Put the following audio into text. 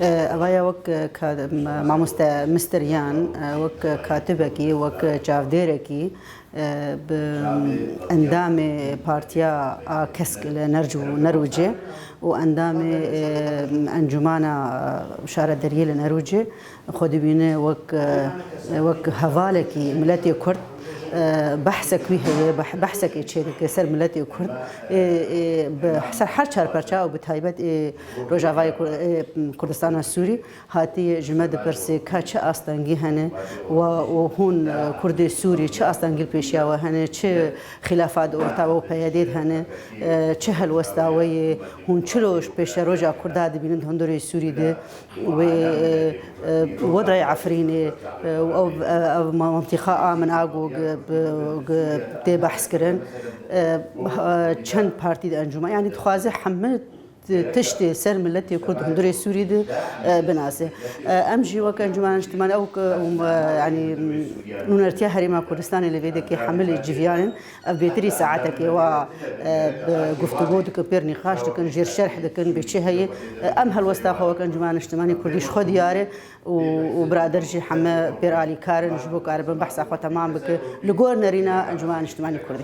أبايا وك مع مستريان وك كاتبكي وك جافديركي بأندام بارتيا كسك نروجي وأندام أنجمانا شارع دريل نروجي خودي بينه وك هفالكي ملتي كرد بحثك ويه بحثك إيش كسر ملتي كرد بحث حرشار برشا وبتهيبت رجعوا كردستان السوري هاتي جماد برسي كاتش أستنجي هني وهون كرد السوري چه أستنجي بيشيا وهني چه خلافات أورتاو بياديد هني چه هالوستاوي هون چلوش بيش رجع كرداد بينند هندوري السوري ده ووضع عفريني أو منطقة من أجو بحث كرن چند بارتي أنجوم يعني تخازه حمل تشتي سر ملتي كرد هندوري السوري ده بناسه أمجي وكان جماعة اجتماعي أو يعني نونرتيا هريمة كردستان اللي بيدك حمل الجفيان بيتري ساعتك وجفتجو دك بير نقاش دك نجير شرح دك بيشي هي أم هالوسطى وكان جماعة اجتماعي كرديش خد ياره وبرادرجي حما بير علي كارن جبو كاربن بحث أخو تمام بك لجور نرينا جماعة اجتماعي كردي